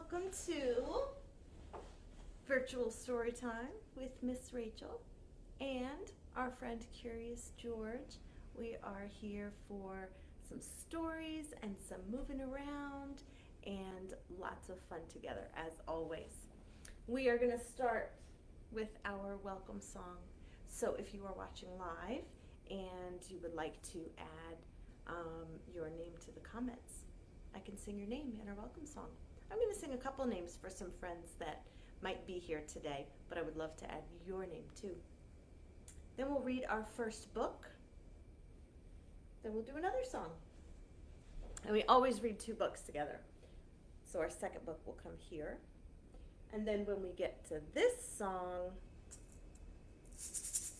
Welcome to Virtual Storytime with Miss Rachel and our friend Curious George. We are here for some stories and some moving around and lots of fun together as always. We are going to start with our welcome song. So if you are watching live and you would like to add your name to the comments, I can sing your name in our welcome song. I'm going to sing a couple names for some friends that might be here today, but I would love to add your name too. Then we'll read our first book. Then we'll do another song. And we always read two books together. So our second book will come here. And then when we get to this song,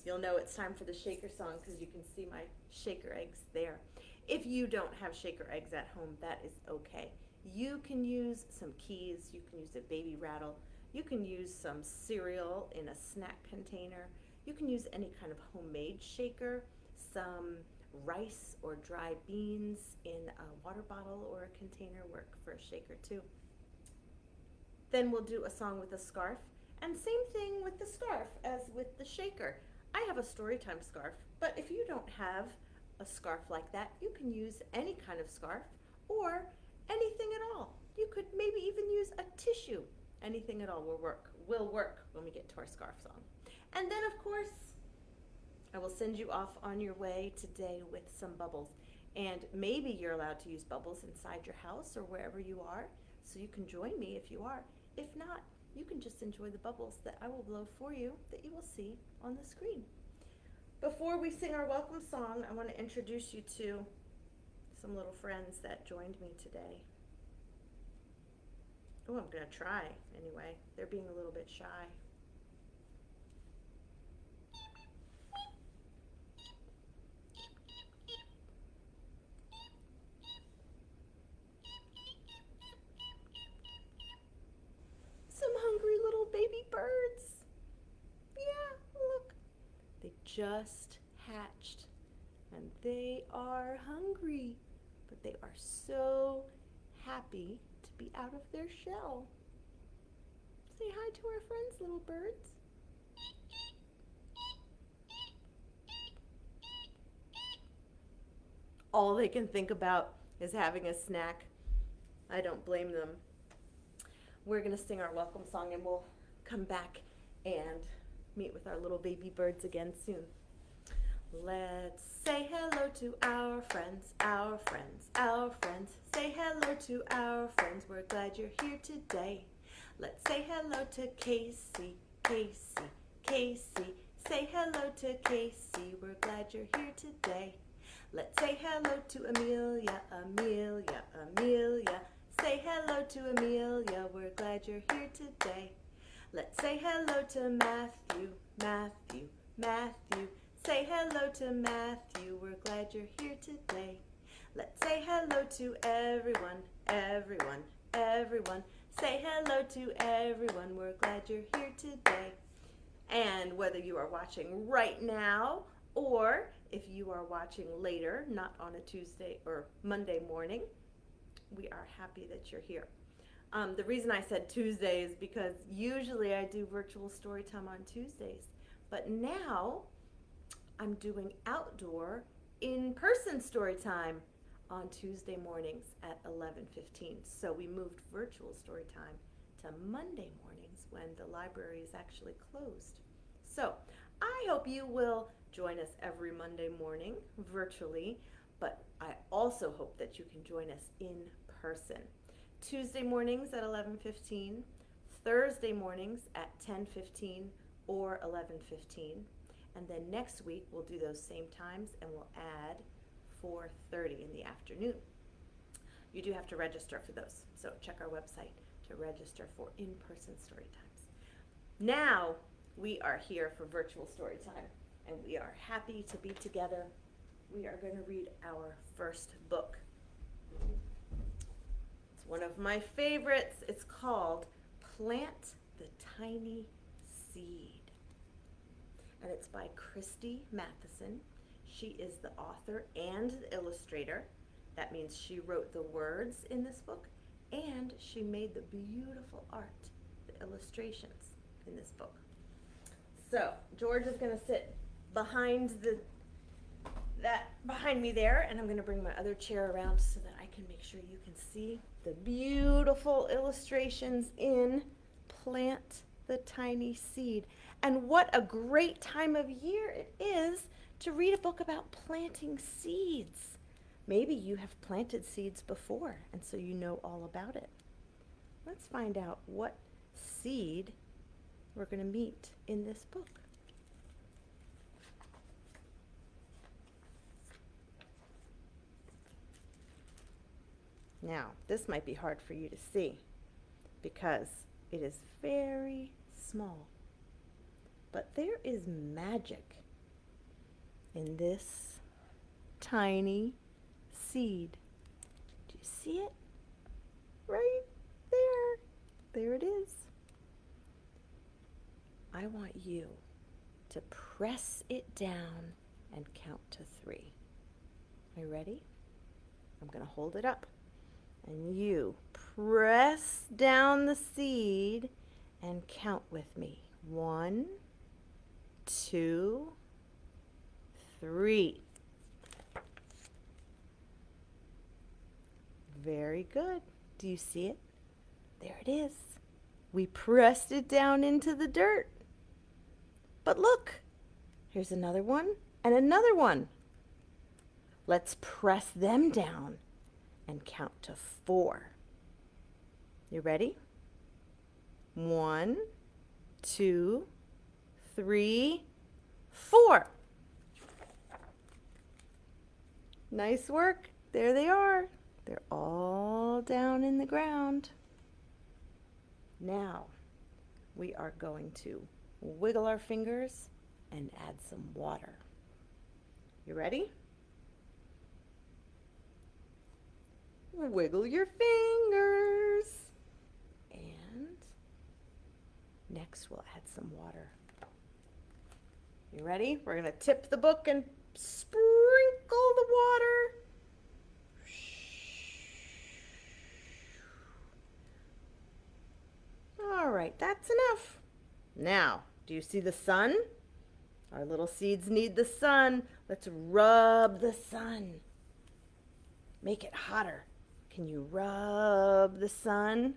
you'll know it's time for the shaker song because you can see my shaker eggs there. If you don't have shaker eggs at home, that is okay. You can use some keys, you can use a baby rattle, you can use some cereal in a snack container, you can use any kind of homemade shaker, some rice or dry beans in a water bottle or a container work for a shaker too. Then we'll do a song with a scarf, and same thing with the scarf as with the shaker. I have a Storytime scarf, but if you don't have a scarf like that, you can use any kind of scarf or anything at all. You could maybe even use a tissue. Anything at all will work when we get to our scarf song. And then of course, I will send you off on your way today with some bubbles. And maybe you're allowed to use bubbles inside your house or wherever you are, so you can join me if you are. If not, you can just enjoy the bubbles that I will blow for you that you will see on the screen. Before we sing our welcome song, I want to introduce you to some little friends that joined me today. Oh, I'm going to try anyway. They're being a little bit shy. Some hungry little baby birds. Yeah, look. They just hatched and they are hungry, but they are so happy to be out of their shell. Say hi to our friends, little birds. All they can think about is having a snack. I don't blame them. We're going to sing our welcome song and we'll come back and meet with our little baby birds again soon. Let's say hello to our friends, our friends, our friends. Say hello to our friends, we're glad you're here today. Let's say hello to Casey, Casey, Casey. Say hello to Casey, we're glad you're here today. Let's say hello to Amelia, Amelia, Amelia. Say hello to Amelia, we're glad you're here today. Let's say hello to Matthew, Matthew, Matthew. Say hello to Matthew, we're glad you're here today. Let's say hello to everyone, everyone, everyone. Say hello to everyone, we're glad you're here today. And whether you are watching right now or if you are watching later, not on a Tuesday or Monday morning, we are happy that you're here. The reason I said Tuesday is because usually I do virtual story time on Tuesdays, but now I'm doing outdoor in-person story time on Tuesday mornings at 11:15. So we moved virtual story time to Monday mornings when the library is actually closed. So I hope you will join us every Monday morning virtually, but I also hope that you can join us in person. Tuesday mornings at 11:15, Thursday mornings at 10:15 or 11:15, and then next week we'll do those same times and we'll add 4:30 in the afternoon. You do have to register for those, so check our website to register for in-person story times. Now we are here for virtual story time, and we are happy to be together. We are going to read our first book. It's one of my favorites. It's called Plant the Tiny Seed, and it's by Christy Matheson. She is the author and the illustrator. That means she wrote the words in this book and she made the beautiful art, the illustrations in this book. So George is going to sit behind behind me there, and I'm going to bring my other chair around so that I can make sure you can see the beautiful illustrations in Plant the Tiny Seed. And what a great time of year it is to read a book about planting seeds. Maybe you have planted seeds before, and so you know all about it. Let's find out what seed we're going to meet in this book. Now, this might be hard for you to see because it is very small. But there is magic in this tiny seed. Do you see it? Right there. There it is. I want you to press it down and count to 3. Are you ready? I'm going to hold it up. And you press down the seed and count with me. 1, 2, 3. Very good. Do you see it? There it is. We pressed it down into the dirt. But look, here's another one and another one. Let's press them down and count to 4. You ready? 1, 2, 3, 4. Nice work. There they are. They're all down in the ground. Now we are going to wiggle our fingers and add some water. You ready? Wiggle your fingers. And next we'll add some water. You ready? We're going to tip the book and sprinkle the water. All right, that's enough. Now, do you see the sun? Our little seeds need the sun. Let's rub the sun. Make it hotter. Can you rub the sun?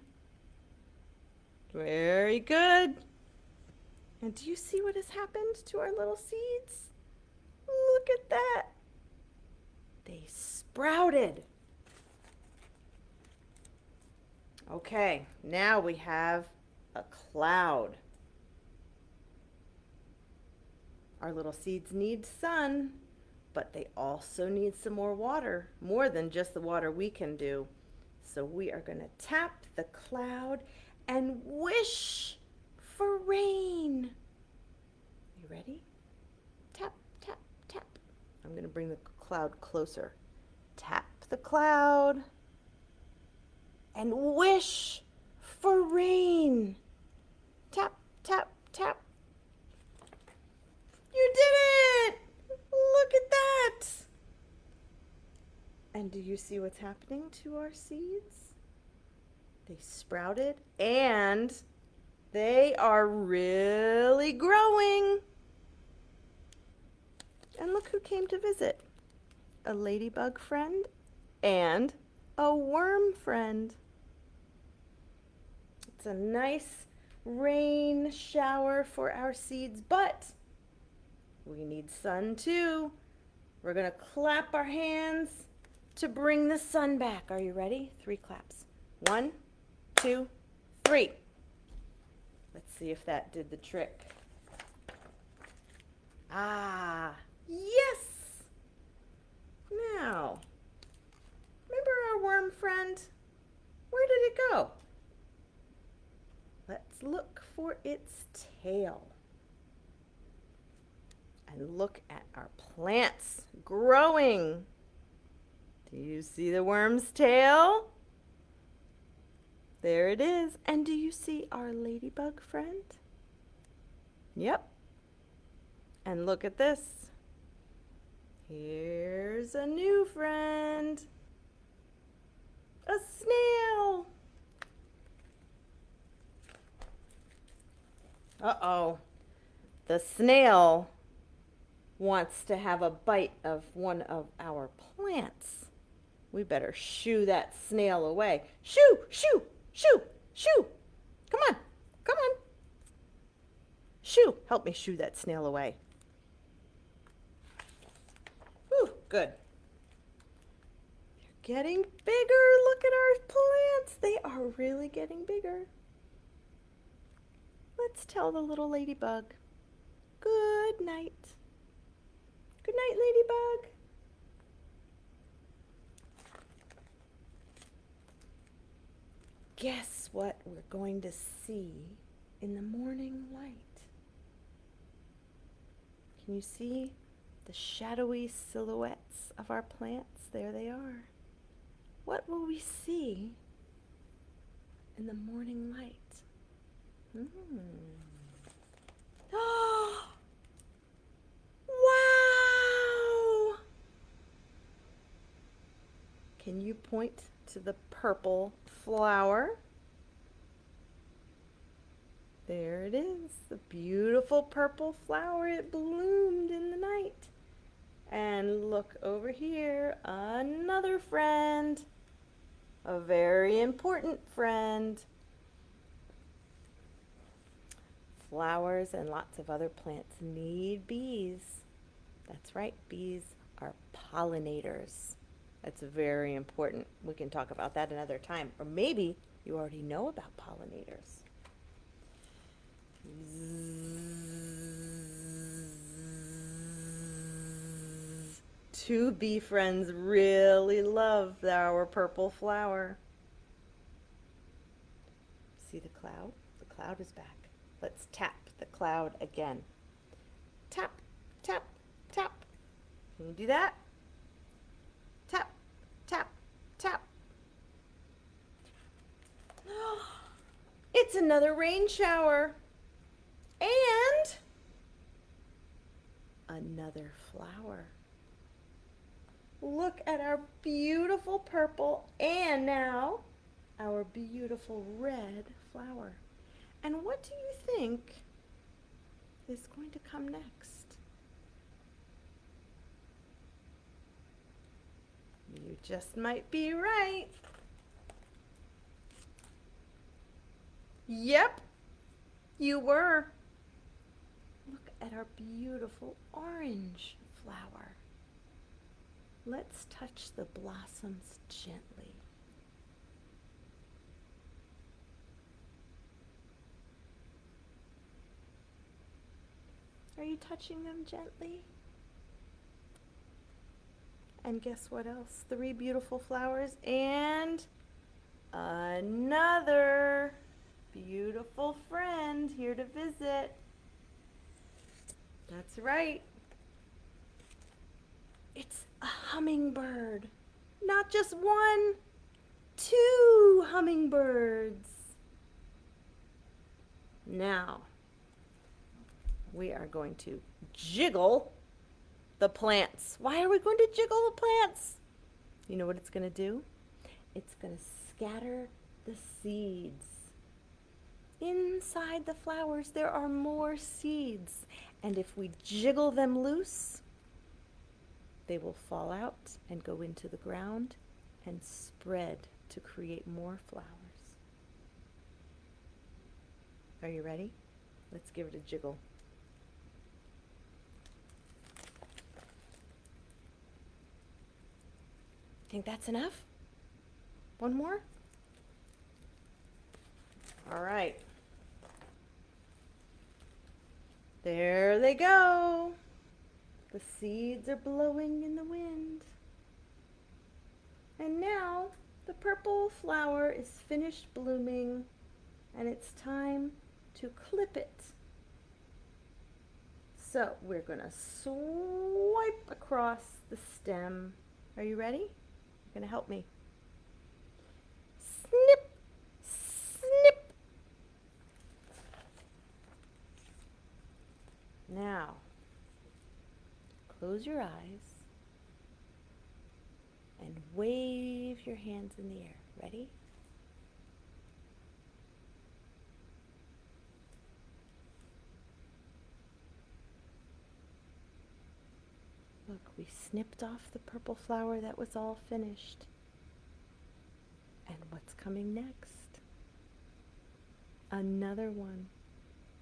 Very good. And do you see what has happened to our little seeds? Look at that. They sprouted. Okay, now we have a cloud. Our little seeds need sun, but they also need some more water, more than just the water we can do. So we are going to tap the cloud and wish for rain. You ready? Tap, tap, tap. I'm going to bring the cloud closer. Tap the cloud and wish for rain. Tap, tap, tap. You did it! Look at that! And do you see what's happening to our seeds? They sprouted and they are really growing. And look who came to visit. A ladybug friend and a worm friend. It's a nice rain shower for our seeds, but we need sun too. We're going to clap our hands to bring the sun back. Are you ready? 3 claps. 1, 2, 3. Let's see if that did the trick. Ah, yes! Now, remember our worm friend? Where did it go? Let's look for its tail. And look at our plants growing. Do you see the worm's tail? There it is. And do you see our ladybug friend? Yep. And look at this. Here's a new friend. A snail. Uh-oh. The snail wants to have a bite of one of our plants. We better shoo that snail away. Shoo, shoo, shoo, shoo. Come on, come on. Shoo, help me shoo that snail away. Whew, good. They're getting bigger. Look at our plants. They are really getting bigger. Let's tell the little ladybug. Good night. Good night, ladybug. Guess what we're going to see in the morning light? Can you see the shadowy silhouettes of our plants? There they are. What will we see in the morning light? Oh, wow! Can you point to the purple flower? There it is, the beautiful purple flower. It bloomed in the night. And look over here, another friend, a very important friend. Flowers and lots of other plants need bees. That's right, bees are pollinators. That's very important. We can talk about that another time. Or maybe you already know about pollinators. Two bee friends really love our purple flower. See the cloud? The cloud is back. Let's tap the cloud again. Tap, tap, tap. Can you do that? Tap, tap, tap. It's another rain shower. And another flower. Look at our beautiful purple and now our beautiful red flower. And what do you think is going to come next? You just might be right. Yep, you were. Look at our beautiful orange flower. Let's touch the blossoms gently. Are you touching them gently? And guess what else? 3 beautiful flowers and another beautiful friend here to visit. That's right. It's a hummingbird. Not just one, 2 hummingbirds. Now, we are going to jiggle the plants. Why are we going to jiggle the plants? You know what it's going to do? It's going to scatter the seeds. Inside the flowers, there are more seeds. And if we jiggle them loose, they will fall out and go into the ground and spread to create more flowers. Are you ready? Let's give it a jiggle. Think that's enough? One more? All right. There they go. The seeds are blowing in the wind. And now the purple flower is finished blooming and it's time to clip it. So we're going to swipe across the stem. Are you ready? You're going to help me. Snip, snip. Now, close your eyes and wave your hands in the air. Ready? We snipped off the purple flower that was all finished. And what's coming next? Another one.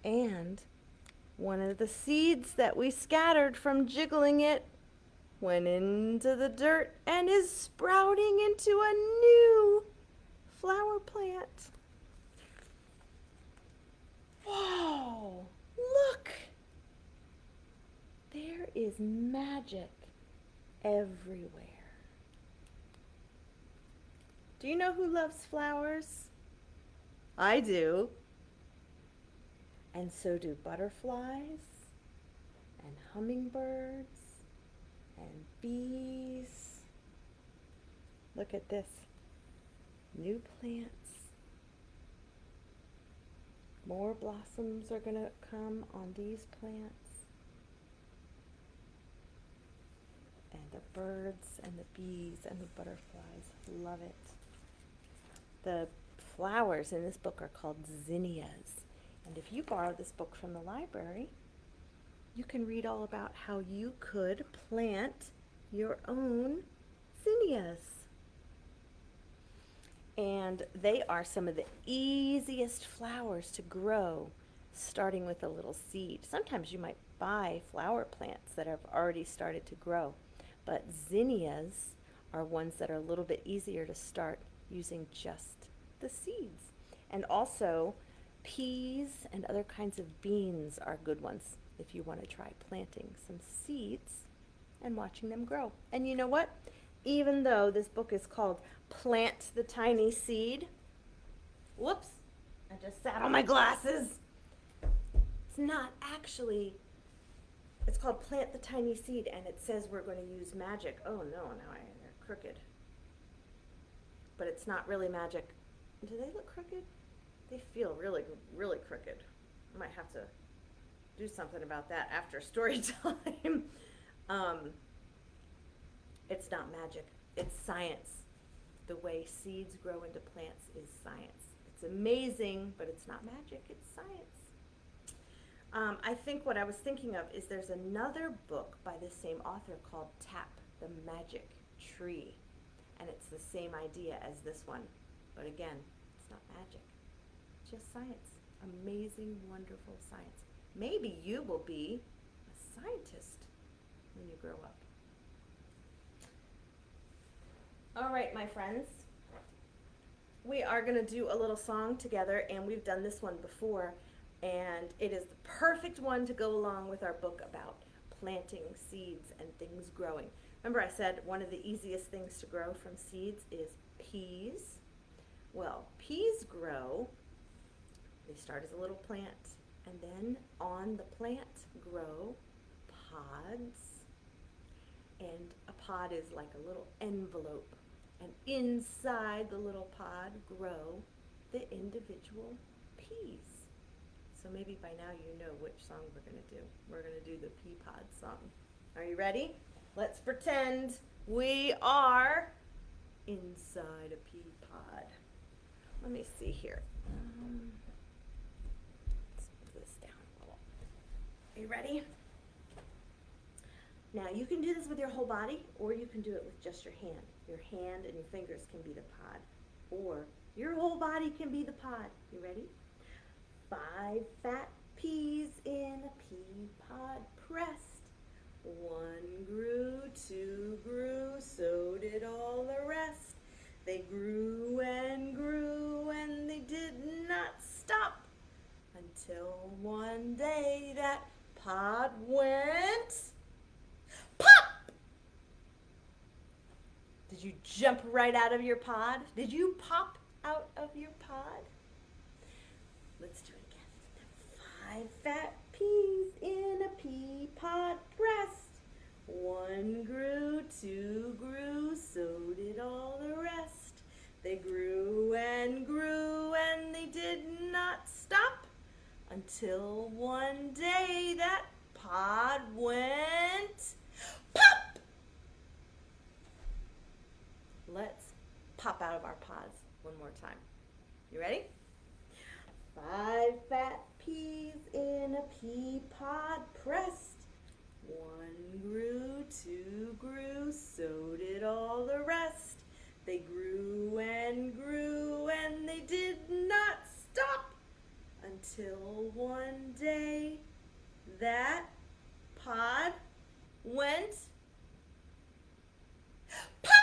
And one of the seeds that we scattered from jiggling it went into the dirt and is sprouting into a new flower plant. Whoa! Look! There is magic everywhere. Do you know who loves flowers? I do. And so do butterflies and hummingbirds and bees. Look at this. New plants. More blossoms are going to come on these plants. And the birds and the bees and the butterflies love it. The flowers in this book are called zinnias. And if you borrow this book from the library, you can read all about how you could plant your own zinnias. And they are some of the easiest flowers to grow, starting with a little seed. Sometimes you might buy flower plants that have already started to grow, but zinnias are ones that are a little bit easier to start using just the seeds. And also, peas and other kinds of beans are good ones if you want to try planting some seeds and watching them grow. And you know what? Even though this book is called Plant the Tiny Seed, whoops, I just sat on my glasses. It's not actually, it's called Plant the Tiny Seed, and it says we're going to use magic. Oh no, now they're crooked. But it's not really magic. Do they look crooked? They feel really, really crooked. I might have to do something about that after story time. It's not magic. It's science. The way seeds grow into plants is science. It's amazing, but it's not magic. It's science. I think what I was thinking of is there's another book by the same author called Tap the Magic Tree. And it's the same idea as this one. But again, it's not magic. Just science. Amazing, wonderful science. Maybe you will be a scientist when you grow up. All right, my friends. We are going to do a little song together, and we've done this one before, and it is the perfect one to go along with our book about planting seeds and things growing. Remember I said one of the easiest things to grow from seeds is peas. Well, peas grow, they start as a little plant, and then on the plant grow pods, and a pod is like a little envelope, and inside the little pod grow the individual peas. So maybe by now you know which song we're going to do. We're going to do the pea pod song. Are you ready? Let's pretend we are inside a pea pod. Let me see here. Let's move this down a little. Are you ready? Now you can do this with your whole body, or you can do it with just your hand. Your hand and your fingers can be the pod, or your whole body can be the pod. You ready? 5 fat peas in a pea pod pressed. 1 grew, 2 grew, so did all the rest. They grew, and they did not stop until one day that pod went pop! Did you jump right out of your pod? Did you pop out of your pod? Let's do it again. 5 fat peas in a pea pod pressed. 1 grew, 2 grew, so did all the rest. They grew, and they did not stop until one day that pod went pop! Let's pop out of our pods one more time. You ready? 5 fat peas in a pea pod pressed. One grew, two grew, so did all the rest. They grew, and they did not stop until one day that pod went pop!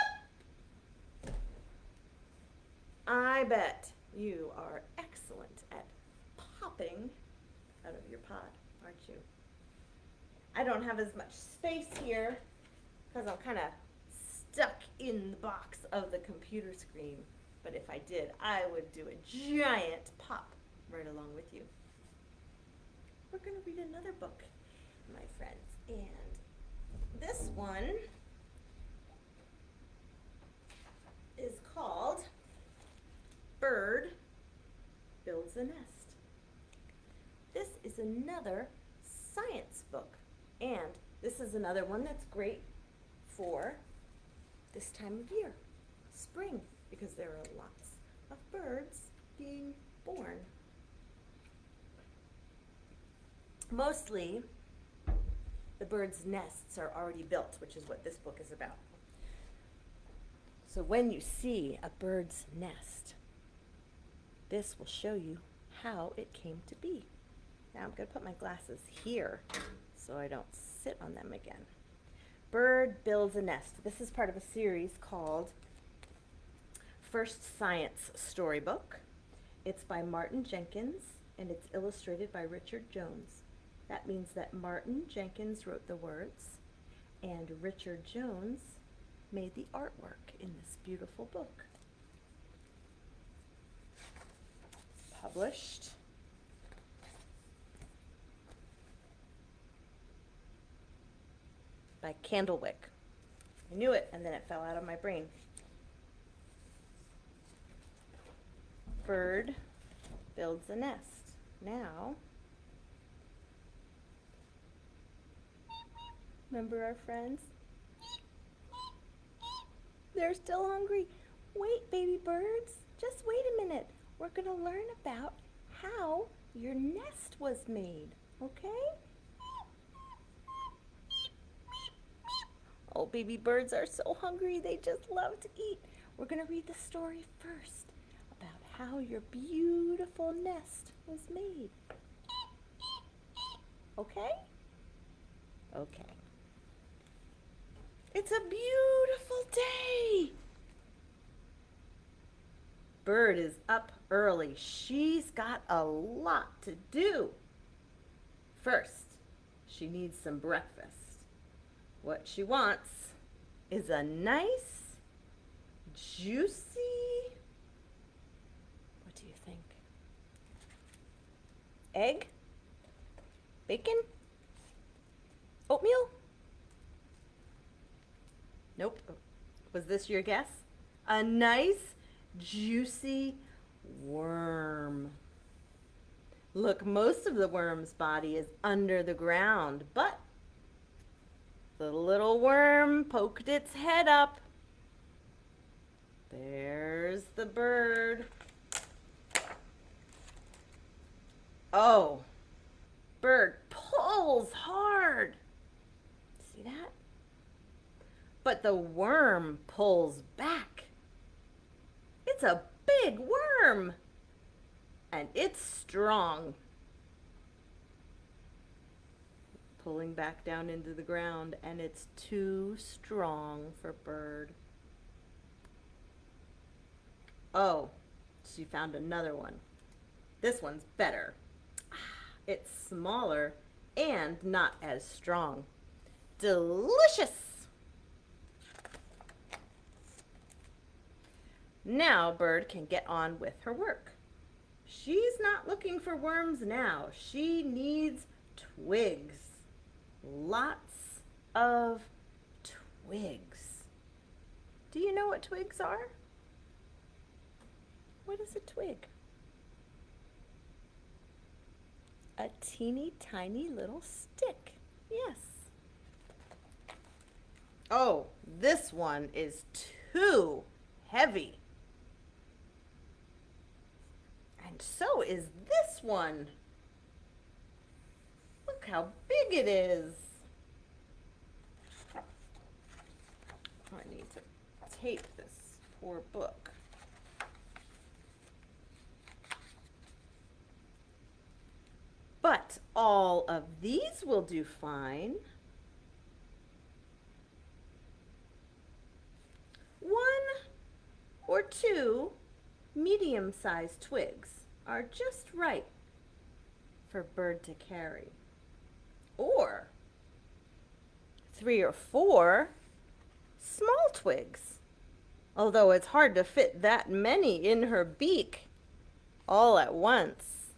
I bet you are excellent at popping out of your pod, aren't you? I don't have as much space here because I'm kind of stuck in the box of the computer screen. But if I did, I would do a giant pop right along with you. We're going to read another book, my friends. And this one is called Bird Builds a Nest. This is another science book. And this is another one that's great for this time of year, spring, because there are lots of birds being born. Mostly, the birds' nests are already built, which is what this book is about. So when you see a bird's nest, this will show you how it came to be. Now I'm going to put my glasses here so I don't sit on them again. Bird Builds a Nest. This is part of a series called First Science Storybook. It's by Martin Jenkins and it's illustrated by Richard Jones. That means that Martin Jenkins wrote the words and Richard Jones made the artwork in this beautiful book. It's published by Candlewick. I knew it, and then it fell out of my brain. Bird builds a nest. Now, remember our friends? They're still hungry. Wait, baby birds, just wait a minute. We're going to learn about how your nest was made, okay? Oh, baby birds are so hungry, they just love to eat. We're going to read the story first about how your beautiful nest was made. Okay? Okay. It's a beautiful day. Bird is up early. She's got a lot to do. First, she needs some breakfast. What she wants is a nice, juicy, what do you think? Egg? Bacon? Oatmeal? Nope. Was this your guess? A nice, juicy worm. Look, most of the worm's body is under the ground, but the little worm poked its head up. There's the bird. Oh, bird pulls hard. See that? But the worm pulls back. It's a big worm, and it's strong. Pulling back down into the ground, and it's too strong for Bird. Oh, she found another one. This one's better. It's smaller and not as strong. Delicious! Now Bird can get on with her work. She's not looking for worms now. She needs twigs. Lots of twigs. Do you know what twigs are? What is a twig? A teeny tiny little stick. Yes. Oh, this one is too heavy. And so is this one. Look how big it is. I need to tape this poor book. But all of these will do fine. One or two medium-sized twigs are just right for Bird to carry. Or 3 or 4 small twigs, although it's hard to fit that many in her beak all at once.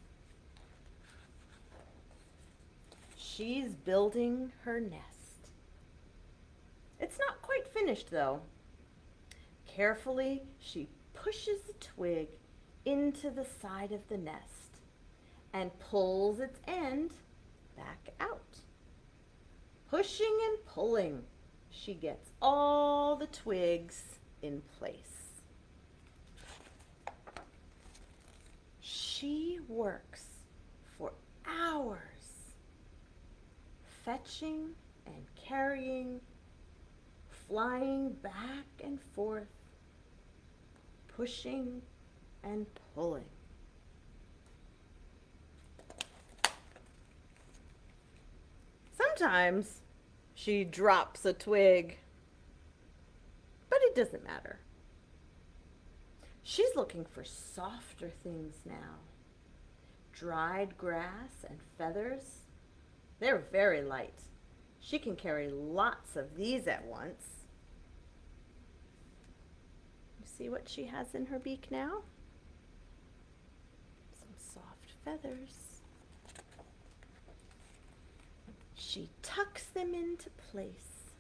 She's building her nest. It's not quite finished though. Carefully, she pushes the twig into the side of the nest and pulls its end back out. Pushing and pulling, she gets all the twigs in place. She works for hours, fetching and carrying, flying back and forth, pushing and pulling. Sometimes she drops a twig, but it doesn't matter. She's looking for softer things now. Dried grass and feathers. They're very light. She can carry lots of these at once. You see what she has in her beak now? Some soft feathers. She tucks them into place.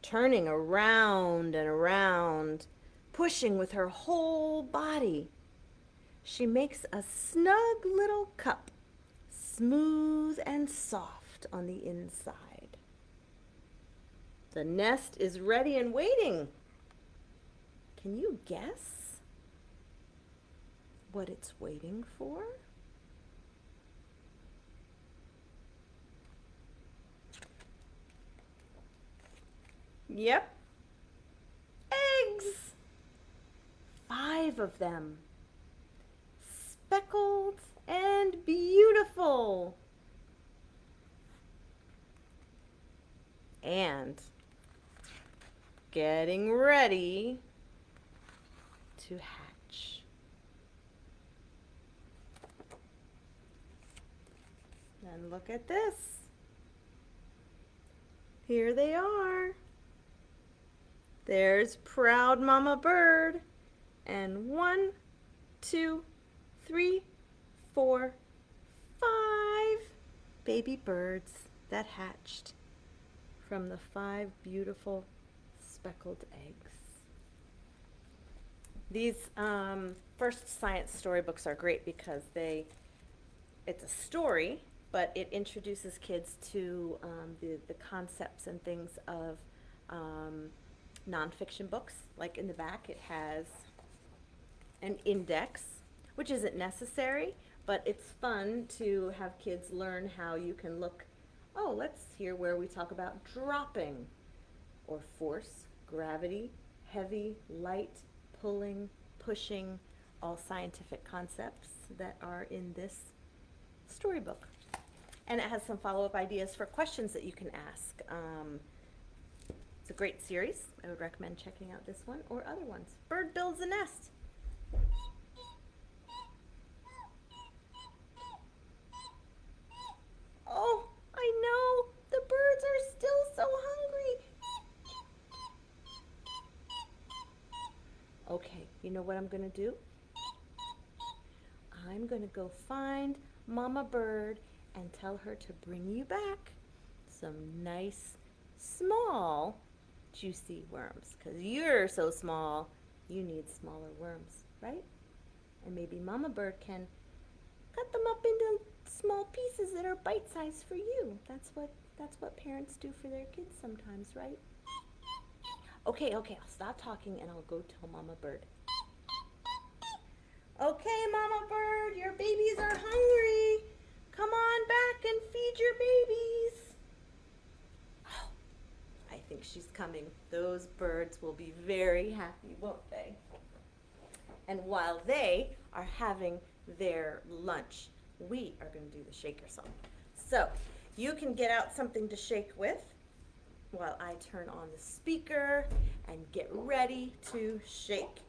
Turning around and around, pushing with her whole body, she makes a snug little cup, smooth and soft on the inside. The nest is ready and waiting. Can you guess what it's waiting for? Yep. Eggs! 5 of them. Speckled and beautiful. And getting ready to hatch. And look at this. Here they are. There's proud Mama Bird. And 1, 2, 3, 4, 5 baby birds that hatched from the 5 beautiful speckled eggs. These first science storybooks are great because it's a story, but it introduces kids to the concepts and things of nonfiction books. Like in the back it has an index, which isn't necessary, but it's fun to have kids learn how you can look. Oh, let's hear where we talk about dropping, or force, gravity, heavy, light, pulling, pushing, all scientific concepts that are in this storybook. And it has some follow-up ideas for questions that you can ask. It's a great series. I would recommend checking out this one or other ones. Bird builds a nest. Oh, I know. The birds are still so hungry. Okay, you know what I'm going to do? I'm going to go find Mama Bird and tell her to bring you back some nice, small, juicy worms. Because you're so small, you need smaller worms, right? And maybe Mama Bird can cut them up into small pieces that are bite-sized for you. That's what parents do for their kids sometimes, right? Okay, I'll stop talking and I'll go tell Mama Bird. Okay, Mama Bird, your babies are hungry. Come on back and feed your babies. Oh, I think she's coming. Those birds will be very happy, won't they? And while they are having their lunch, we are going to do the shaker song. So you can get out something to shake with while I turn on the speaker and get ready to shake.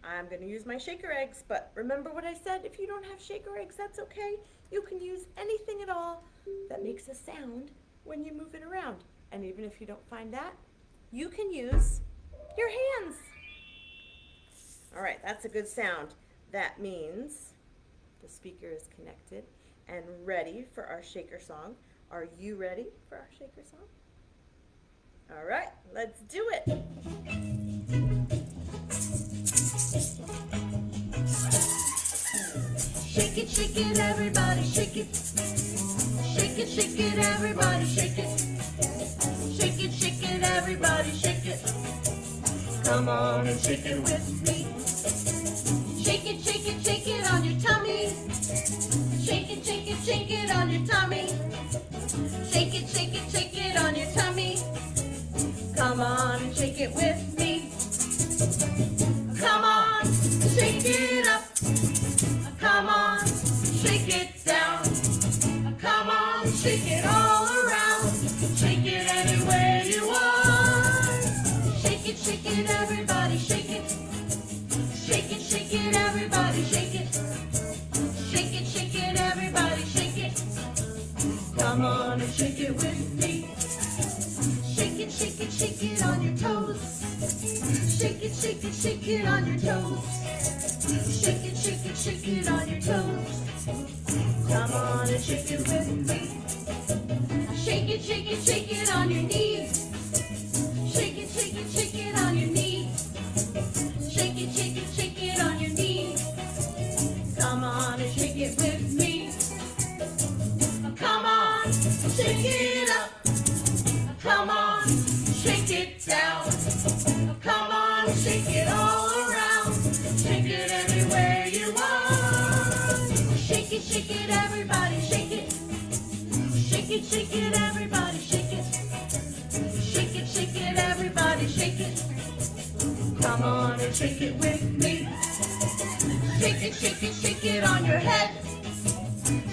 I'm going to use my shaker eggs, but remember what I said, if you don't have shaker eggs, that's okay. You can use anything at all that makes a sound when you move it around. And even if you don't find that, you can use your hands. All right, that's a good sound. That means the speaker is connected and ready for our shaker song. Are you ready for our shaker song? All right, let's do it. Shake it, everybody, shake it. Shake it, everybody, shake it. Shake it, everybody, shake it. Come on and shake it with me. Shake it on your tummy. Shake it on your tummy. Shake it on your tummy. Come on and shake it with me. Come on, shake it up. Come on, shake it down. Come on, shake it all around. Shake it any way you want. Shake it, everybody, shake it. Shake it, everybody, shake it. Shake it, everybody, shake it. Come on and shake it with me. Shake it on your toes. Shake it on your toes. Shake it on your toes. Come on and shake it with me. Shake it on your knees. Shake it on your knees. Shake it on your knees. Come on and shake it with me. Come on, shake it up. Come on, shake it down. Come on, shake it all around. Shake it any way you want. Shake it, everybody, shake it. Shake it, everybody, shake it. Shake it, everybody, shake it. Come on and shake it with me. Shake it on your head.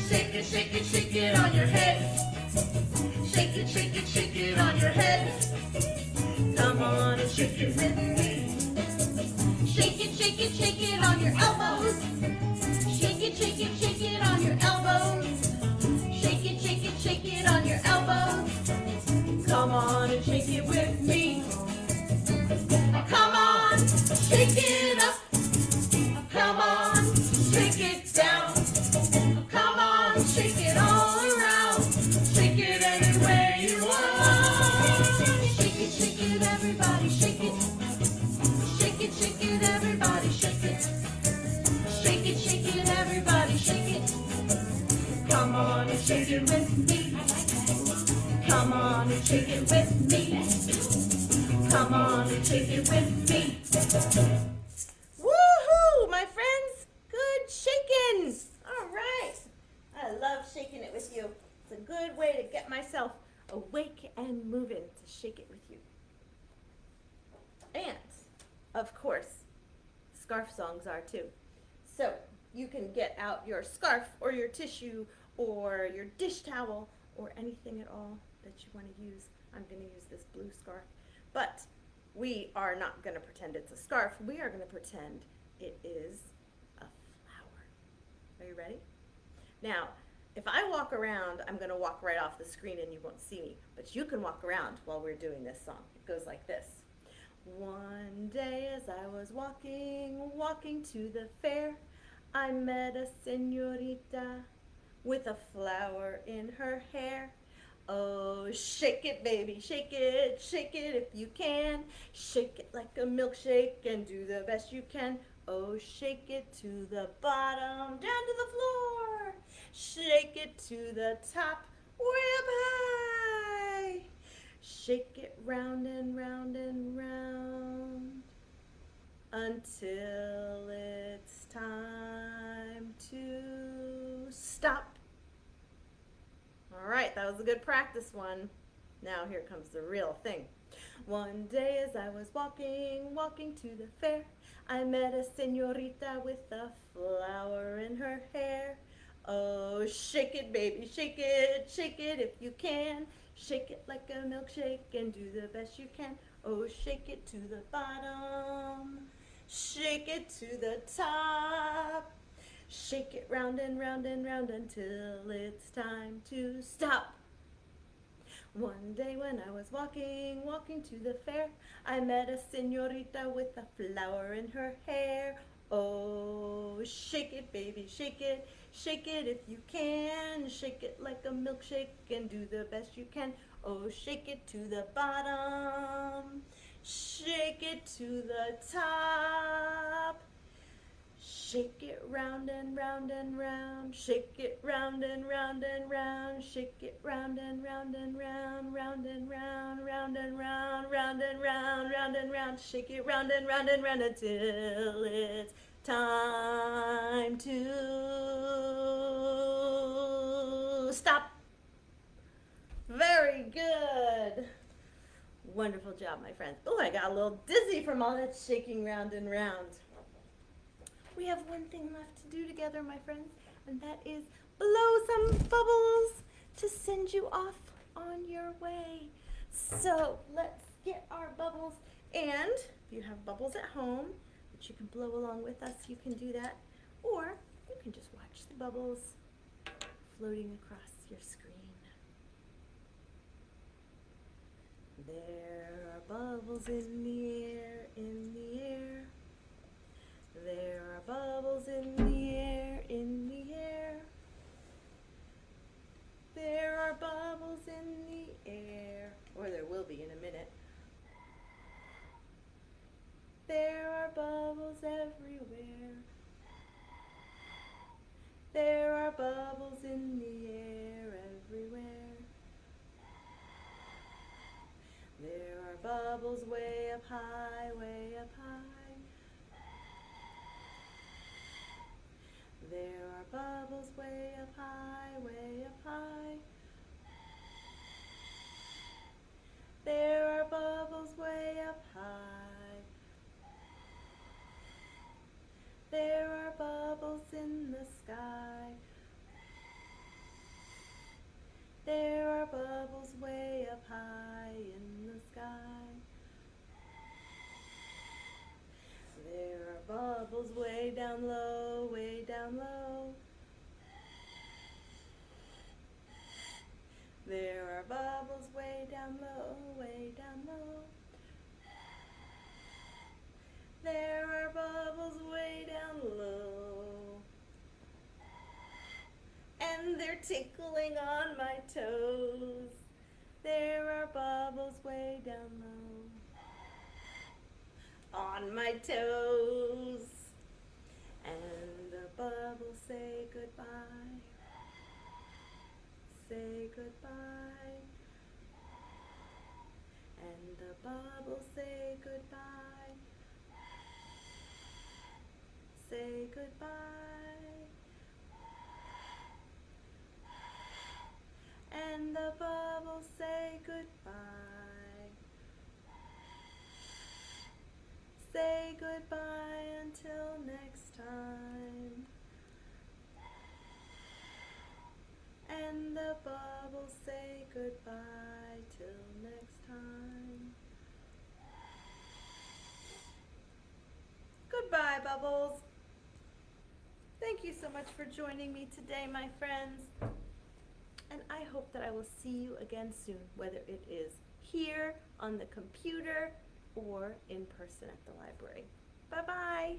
Shake it on your head. Shake it on your head. Come on and shake it with me. Shake it on your elbows. Shake it on your elbows. Shake it on your elbows. Come on and shake it with me. Come on, shake it up. Come on, shake it down. Come on, shake it all around. Shake it any way you want. Shake it, everybody, shake it. Shake it, everybody, shake it. Shake it, everybody, shake it. Come on and shake it with me. Come on and shake it with me. Come on and shake it with me. Woohoo, my friends! Good shaking! All right. I love shaking it with you. It's a good way to get myself awake and moving, to shake it with you. And, of course, scarf songs are too. So you can get out your scarf or your tissue or your dish towel or anything at all that you want to use. I'm going to use this blue scarf. But we are not going to pretend it's a scarf. We are going to pretend it is a flower. Are you ready? Now, if I walk around, I'm going to walk right off the screen and you won't see me. But you can walk around while we're doing this song. It goes like this. One day as I was walking to the fair, I met a señorita with a flower in her hair. Oh, shake it, baby, shake it if you can. Shake it like a milkshake and do the best you can. Oh, shake it to the bottom, down to the floor. Shake it to the top, way up high. Shake it round and round and round until it's time to All right, that was a good practice one. Now here comes the real thing. One day as I was walking to the fair, I met a señorita with a flower in her hair. Oh, shake it, baby, shake it if you can. Shake it like a milkshake and do the best you can. Oh, shake it to the bottom, shake it to the top. Shake it round and round and round until it's time to stop. One day when I was walking to the fair, I met a señorita with a flower in her hair. Oh, shake it, baby, shake it if you can. Shake it like a milkshake and do the best you can. Oh, shake it to the bottom, shake it to the top. Shake it round and round and round, shake it round and round and round, shake it round and round and round, round and round, round and round, round and round, round and round, shake it round and round and round until it's time to stop. Very good. Wonderful job, my friends. Oh, I got a little dizzy from all that shaking round and round. We have one thing left to do together, my friends, and that is blow some bubbles to send you off on your way. So let's get our bubbles, and if you have bubbles at home that you can blow along with us, you can do that, or you can just watch the bubbles floating across your screen. There are bubbles in the air, in the air. There are bubbles in the air, in the air. There are bubbles in the air, or there will be in a minute. There are bubbles everywhere. There are bubbles in the air everywhere. There are bubbles way up high, way up high. There are bubbles way up high, way up high. There are bubbles way up high. There are bubbles in the sky. There are bubbles way up high in the sky. There are bubbles way down low, way down low. There are bubbles way down low, way down low. There are bubbles way down low. And they're tickling on my toes. There are bubbles way down low. On my toes. And the bubbles say goodbye. Say goodbye. And the bubbles say goodbye. Say goodbye. And the bubbles say goodbye. Say goodbye until next time. And the bubbles say goodbye till next time. Goodbye, bubbles. Thank you so much for joining me today, my friends. And I hope that I will see you again soon, whether it is here on the computer or in person at the library. Bye-bye.